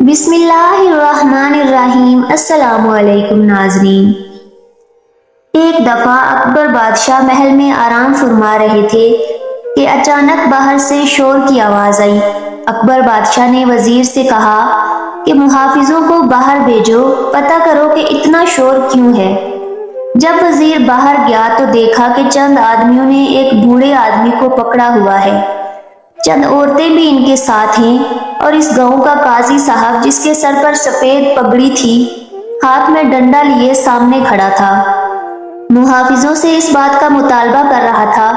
بسم اللہ الرحمن الرحیم۔ السلام علیکم ناظرین۔ ایک دفعہ اکبر بادشاہ محل میں آرام فرما رہے تھے کہ اچانک باہر سے شور کی آواز آئی۔ اکبر بادشاہ نے وزیر سے کہا کہ محافظوں کو باہر بھیجو، پتہ کرو کہ اتنا شور کیوں ہے۔ جب وزیر باہر گیا تو دیکھا کہ چند آدمیوں نے ایک بوڑھے آدمی کو پکڑا ہوا ہے۔ چند عورتیں بھی ان کے ساتھ ہیں اور اس گاؤں کا قاضی صاحب، جس کے سر پر سفید پگڑی تھی، ہاتھ میں ڈنڈا لیے سامنے کھڑا تھا۔ محافظوں سے اس بات کا مطالبہ کر رہا تھا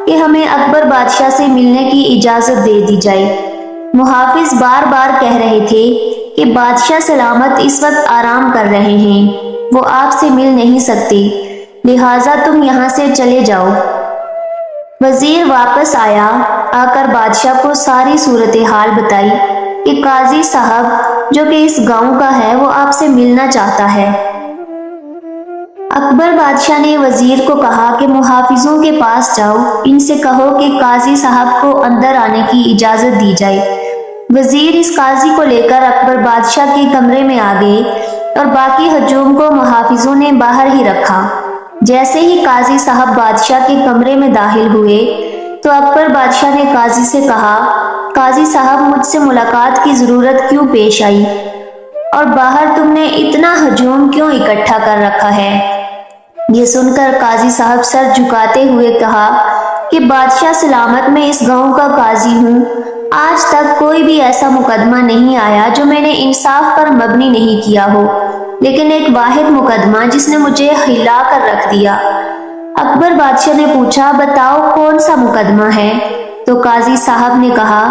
کہ ہمیں اکبر بادشاہ سے ملنے کی اجازت دے دی جائے۔ محافظ بار بار کہہ رہے تھے کہ بادشاہ سلامت اس وقت آرام کر رہے ہیں، وہ آپ سے مل نہیں سکتے، لہٰذا تم یہاں سے چلے جاؤ۔ وزیر واپس آیا، آ کر بادشاہ کو ساری صورتحال بتائی کہ قاضی صاحب، جو کہ اس گاؤں کا ہے، وہ آپ سے ملنا چاہتا ہے۔ اکبر بادشاہ نے وزیر کو کہا کہ محافظوں کے پاس جاؤ، ان سے کہو کہ قاضی صاحب کو اندر آنے کی اجازت دی جائے۔ وزیر اس قاضی کو لے کر اکبر بادشاہ کے کمرے میں آ گئے اور باقی ہجوم کو محافظوں نے باہر ہی رکھا۔ جیسے ہی قاضی صاحب بادشاہ کے کمرے میں داخل ہوئے تو اکبر بادشاہ نے قاضی سے کہا، قاضی صاحب، مجھ سے ملاقات کی ضرورت کیوں پیش آئی اور باہر تم نے اتنا ہجوم کیوں اکٹھا کر رکھا ہے؟ یہ سن کر قاضی صاحب سر جھکاتے ہوئے کہا کہ بادشاہ سلامت، میں اس گاؤں کا قاضی ہوں۔ آج تک کوئی بھی ایسا مقدمہ نہیں آیا جو میں نے انصاف پر مبنی نہیں کیا ہو، لیکن ایک واحد مقدمہ جس نے مجھے ہلا کر رکھ دیا۔ اکبر بادشاہ نے پوچھا، بتاؤ کون سا مقدمہ ہے؟ تو قاضی صاحب نے کہا،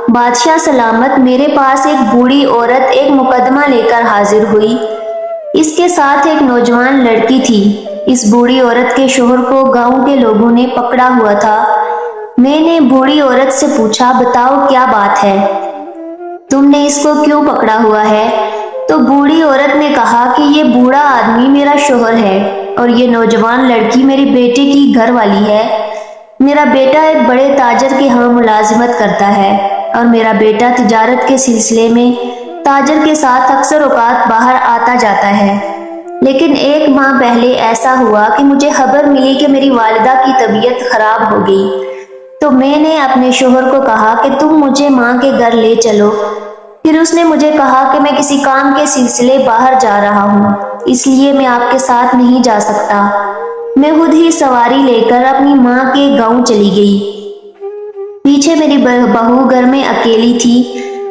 بادشاہ سلامت، میرے پاس ایک بوڑھی عورت ایک مقدمہ لے کر حاضر ہوئی۔ اس کے ساتھ ایک نوجوان لڑکی تھی۔ اس بوڑھی عورت کے شوہر کو گاؤں کے لوگوں نے پکڑا ہوا تھا۔ میں نے بوڑھی عورت سے پوچھا، بتاؤ کیا بات ہے، تم نے اس کو کیوں پکڑا ہوا ہے؟ تو بوڑھی عورت نے کہا کہ یہ بوڑھا آدمی میرا شوہر ہے اور یہ نوجوان لڑکی میرے بیٹے کی گھر والی ہے۔ میرا بیٹا ایک بڑے تاجر کے ہاں ملازمت کرتا ہے اور میرا بیٹا تجارت کے سلسلے میں تاجر کے ساتھ اکثر اوقات باہر آتا جاتا ہے، لیکن ایک ماہ پہلے ایسا ہوا کہ مجھے خبر ملی کہ میری والدہ کی طبیعت خراب ہو گئی۔ تو میں نے اپنے شوہر کو کہا کہ تم مجھے ماں کے گھر لے چلو۔ پھر اس نے مجھے کہا کہ میں کسی کام کے سلسلے باہر جا رہا ہوں، اس لیے میں آپ کے ساتھ نہیں جا سکتا۔ میں خود ہی سواری لے کر اپنی ماں کے گاؤں چلی گئی۔ پیچھے میری بہو گھر میں اکیلی تھی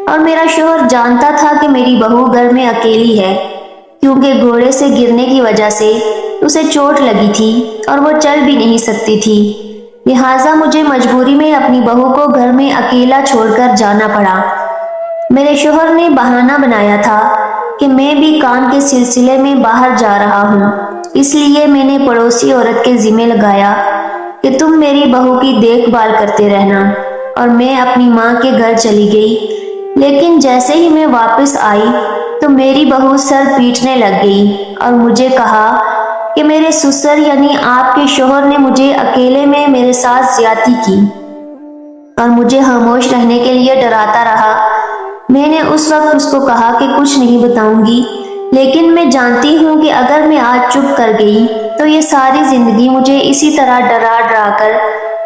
اور میرا شوہر جانتا تھا کہ میری بہو گھر میں اکیلی ہے، کیونکہ گھوڑے سے گرنے کی وجہ سے اسے چوٹ لگی تھی اور وہ چل بھی نہیں سکتی تھی، لہٰذا مجھے مجبوری میں اپنی بہو کو گھر میں اکیلا چھوڑ کر جانا پڑا۔ میرے شوہر نے بہانہ بنایا تھا کہ میں بھی کام کے سلسلے میں باہر جا رہا ہوں، اس لیے میں نے پڑوسی عورت کے ذمہ لگایا کہ تم میری بہو کی دیکھ بھال کرتے رہنا، اور میں اپنی ماں کے گھر چلی گئی۔ لیکن جیسے ہی میں واپس آئی تو میری بہو سر پیٹنے لگ گئی اور مجھے کہا کہ میرے سسر یعنی آپ کے شوہر نے مجھے اکیلے میں میرے ساتھ زیادتی کی اور مجھے خاموش رہنے کے لیے ڈراتا رہا۔ میں نے اس وقت اس کو کہا کہ کچھ نہیں بتاؤں گی، لیکن میں جانتی ہوں کہ اگر میں آج چپ کر گئی تو یہ ساری زندگی مجھے اسی طرح ڈرا ڈرا کر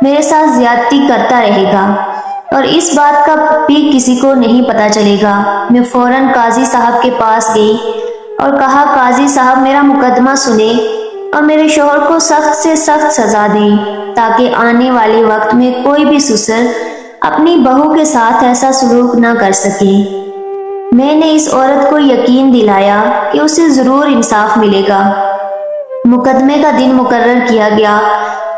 میرے ساتھ زیادتی کرتا رہے گا اور اس بات کا بھی کسی کو نہیں پتہ چلے گا۔ میں فوراً قاضی صاحب کے پاس گئی اور کہا، قاضی صاحب، میرا مقدمہ سنیں اور میرے شوہر کو سخت سے سخت سزا دیں تاکہ آنے والے وقت میں کوئی بھی سسر اپنی بہو کے ساتھ ایسا سلوک نہ کر سکے۔ میں نے اس عورت کو یقین دلایا کہ اسے ضرور انصاف ملے گا۔ مقدمے کا دن مقرر کیا گیا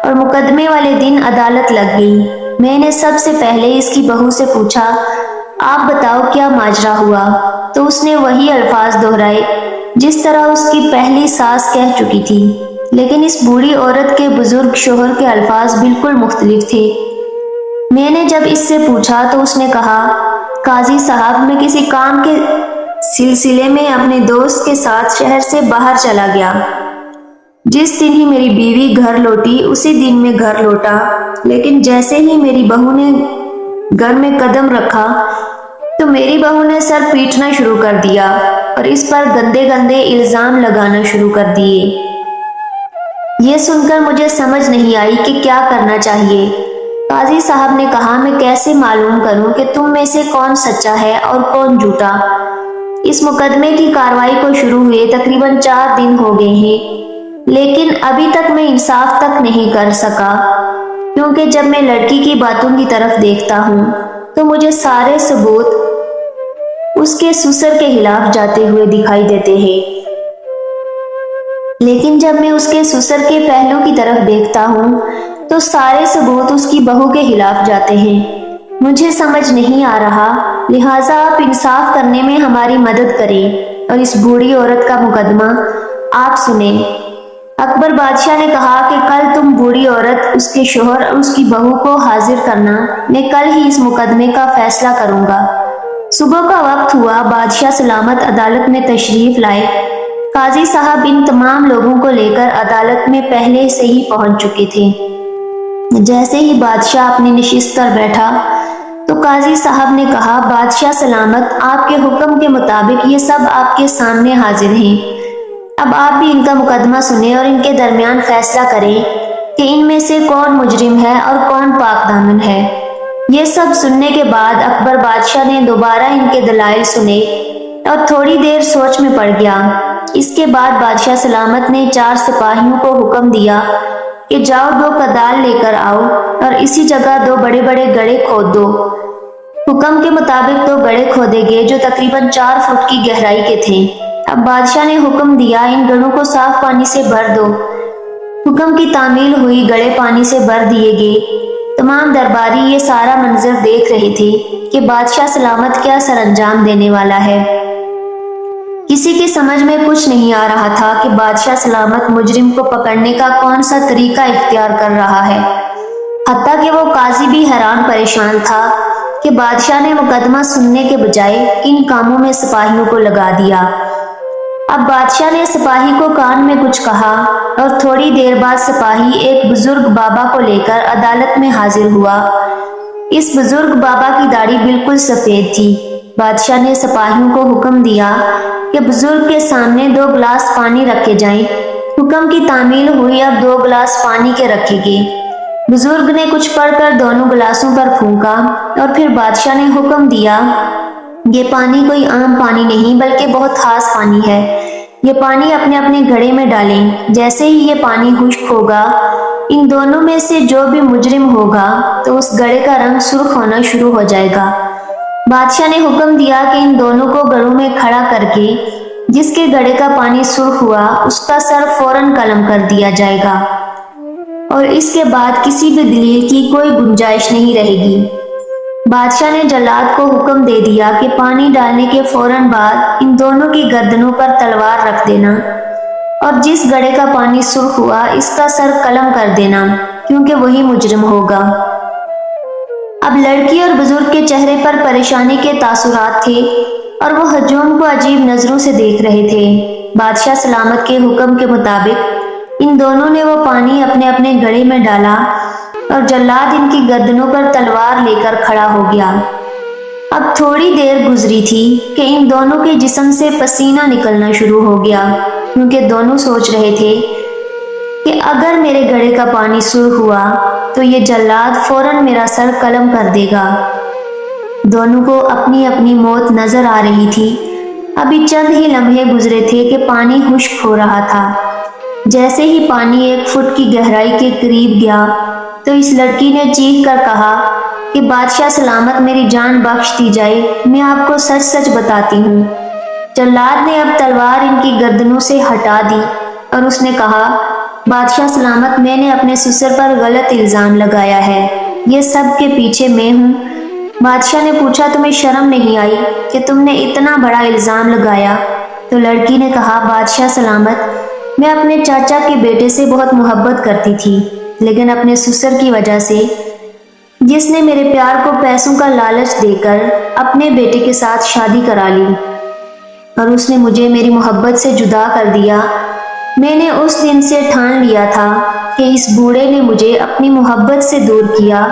اور مقدمے والے دن عدالت لگ گئی۔ میں نے سب سے پہلے اس کی بہو سے پوچھا، آپ بتاؤ کیا ماجرا ہوا؟ تو اس نے وہی الفاظ دہرائے جس طرح اس کی پہلی ساس کہہ چکی تھی، لیکن اس بوڑھی عورت کے بزرگ شوہر کے الفاظ بالکل مختلف تھے۔ میں نے جب اس سے پوچھا تو اس نے کہا، قاضی صاحب، میں کسی کام کے سلسلے میں اپنے دوست کے ساتھ شہر سے باہر چلا گیا۔ جس دن ہی میری بیوی گھر لوٹی اسی دن میں گھر لوٹا، لیکن جیسے ہی میری بہو نے گھر میں قدم رکھا تو میری بہو نے سر پیٹنا شروع کر دیا اور اس پر گندے گندے الزام لگانا شروع کر دیے۔ یہ سن کر مجھے سمجھ نہیں آئی کہ کیا کرنا چاہیے۔ قاضی صاحب نے کہا، میں کیسے معلوم کروں کہ تم میں سے کون سچا ہے اور کون جھوٹا؟ اس مقدمے کی کارروائی کو شروع ہوئے تقریباً 4 دن ہو گئے ہیں، لیکن ابھی تک میں انصاف تک نہیں کر سکا، کیونکہ جب میں لڑکی کی باتوں کی طرف دیکھتا ہوں تو مجھے سارے ثبوت اس کے سسر کے خلاف جاتے ہوئے دکھائی دیتے ہیں، لیکن جب میں اس کے سسر کے پہلو کی طرف دیکھتا ہوں تو سارے ثبوت اس کی بہو کے خلاف جاتے ہیں۔ مجھے سمجھ نہیں آ رہا، لہٰذا آپ انصاف کرنے میں ہماری مدد کریں اور اس بوڑھی عورت کا مقدمہ آپ سنیں۔ اکبر بادشاہ نے کہا کہ کل تم بوڑھی عورت، اس کے شوہر اور اس کی بہو کو حاضر کرنا، میں کل ہی اس مقدمے کا فیصلہ کروں گا۔ صبح کا وقت ہوا، بادشاہ سلامت عدالت میں تشریف لائے۔ قاضی صاحب ان تمام لوگوں کو لے کر عدالت میں پہلے سے ہی پہنچ چکے تھے۔ جیسے ہی بادشاہ اپنی نشست پر بیٹھا تو قاضی صاحب نے کہا، بادشاہ سلامت، آپ کے حکم کے مطابق یہ سب آپ کے سامنے حاضر ہیں۔ اب آپ بھی ان کا مقدمہ سنیں اور ان کے درمیان فیصلہ کریں کہ ان میں سے کون مجرم ہے اور کون پاک دامن ہے۔ یہ سب سننے کے بعد اکبر بادشاہ نے دوبارہ ان کے دلائل سنے اور تھوڑی دیر سوچ میں پڑ گیا۔ اس کے بعد بادشاہ سلامت نے 4 سپاہیوں کو حکم دیا کہ جاؤ 2 کدال لے کر آؤ اور اسی جگہ 2 بڑے بڑے گڑھے کھود دو۔ حکم کے مطابق 2 گڑھے کھودے گئے جو تقریباً 4 فٹ کی گہرائی کے تھے۔ اب بادشاہ نے حکم دیا، ان گڑھوں کو صاف پانی سے بھر دو۔ حکم کی تعمیل ہوئی، گڑھے پانی سے بھر دیے گئے۔ تمام درباری یہ سارا منظر دیکھ رہے تھے کہ بادشاہ سلامت کیا سر انجام دینے والا ہے۔ کسی کی سمجھ میں کچھ نہیں آ رہا تھا کہ بادشاہ سلامت مجرم کو پکڑنے کا کون سا طریقہ اختیار کر رہا ہے۔ حتیٰ کہ وہ قاضی بھی حیران پریشان تھا کہ بادشاہ نے مقدمہ سننے کے بجائے ان کاموں میں سپاہیوں کو لگا دیا۔ اب بادشاہ نے سپاہی کو کان میں کچھ کہا اور تھوڑی دیر بعد سپاہی ایک بزرگ بابا کو لے کر عدالت میں حاضر ہوا۔ اس بزرگ بابا کی داڑھی بالکل سفید تھی۔ بادشاہ نے سپاہیوں کو حکم دیا کہ بزرگ کے سامنے 2 گلاس پانی رکھے جائیں۔ حکم کی تعمیل ہوئی، اب 2 گلاس پانی کے رکھے گئے۔ بزرگ نے کچھ پڑھ کر دونوں گلاسوں پر پھونکا اور پھر بادشاہ نے حکم دیا، یہ پانی کوئی عام پانی نہیں بلکہ بہت خاص پانی ہے۔ یہ پانی اپنے اپنے گھڑے میں ڈالیں۔ جیسے ہی یہ پانی خشک ہوگا، ان دونوں میں سے جو بھی مجرم ہوگا تو اس گھڑے کا رنگ سرخ ہونا شروع ہو جائے گا۔ بادشاہ نے حکم دیا کہ ان دونوں کو گھڑوں میں کھڑا کر کے جس کے گھڑے کا پانی سرخ ہوا اس کا سر فوراً قلم کر دیا جائے گا اور اس کے بعد کسی بھی دلیل کی کوئی گنجائش نہیں رہے گی۔ بادشاہ نے جلاد کو حکم دے دیا کہ پانی ڈالنے کے فوراً بعد ان دونوں کی گردنوں پر تلوار رکھ دینا اور جس گھڑے کا پانی سرخ ہوا اس کا سر قلم کر دینا، کیونکہ وہی مجرم ہوگا۔ اب لڑکی اور بزرگ کے چہرے پر پریشانی کے تاثرات تھے اور وہ ہجوم کو عجیب نظروں سے دیکھ رہے تھے۔ بادشاہ سلامت کے حکم کے مطابق ان دونوں نے وہ پانی اپنے اپنے گھڑے میں ڈالا اور جلاد ان کی گردنوں پر تلوار لے کر کھڑا ہو گیا۔ اب تھوڑی دیر گزری تھی کہ ان دونوں کے جسم سے پسینہ نکلنا شروع ہو گیا، کیونکہ دونوں سوچ رہے تھے کہ اگر میرے گھڑے کا پانی سرخ ہوا تو یہ جلاد فوراً میرا سر قلم کر دے گا۔ دونوں کو اپنی اپنی موت نظر آ رہی تھی۔ ابھی چند ہی لمحے گزرے تھے کہ پانی خشک ہو رہا تھا۔ جیسے ہی پانی 1 فٹ کی گہرائی کے قریب گیا تو اس لڑکی نے چیخ کر کہا کہ بادشاہ سلامت میری جان بخش دی جائے، میں آپ کو سچ سچ بتاتی ہوں۔ جلاد نے اب تلوار ان کی گردنوں سے ہٹا دی اور اس نے کہا، بادشاہ سلامت، میں نے اپنے سسر پر غلط الزام لگایا ہے، یہ سب کے پیچھے میں ہوں۔ بادشاہ نے پوچھا، تمہیں شرم نہیں آئی کہ تم نے اتنا بڑا الزام لگایا؟ تو لڑکی نے کہا، بادشاہ سلامت، میں اپنے چاچا کے بیٹے سے بہت محبت کرتی تھی، لیکن اپنے سسر کی وجہ سے، جس نے میرے پیار کو پیسوں کا لالچ دے کر اپنے بیٹے کے ساتھ شادی کرا لی اور اس نے مجھے میری محبت سے جدا کر دیا، میں نے اس دن سے ٹھان لیا تھا کہ اس بوڑھے نے مجھے اپنی محبت سے دور کیا،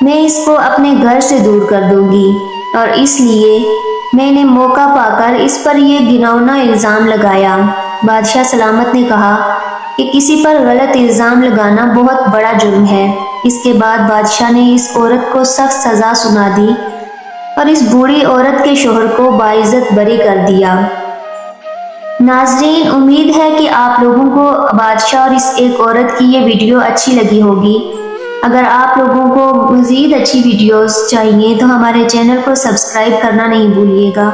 میں اس کو اپنے گھر سے دور کر دوں گی۔ اور اس لیے میں نے موقع پا کر اس پر یہ گھناؤنا الزام لگایا۔ بادشاہ سلامت نے کہا کہ کسی پر غلط الزام لگانا بہت بڑا جرم ہے۔ اس کے بعد بادشاہ نے اس عورت کو سخت سزا سنا دی اور اس بوڑھی عورت کے شوہر کو باعزت بری کر دیا۔ ناظرین، امید ہے کہ آپ لوگوں کو بادشاہ اور اس ایک عورت کی یہ ویڈیو اچھی لگی ہوگی۔ اگر آپ لوگوں کو مزید اچھی ویڈیوز چاہیے تو ہمارے چینل کو سبسکرائب کرنا نہیں بھولیے گا۔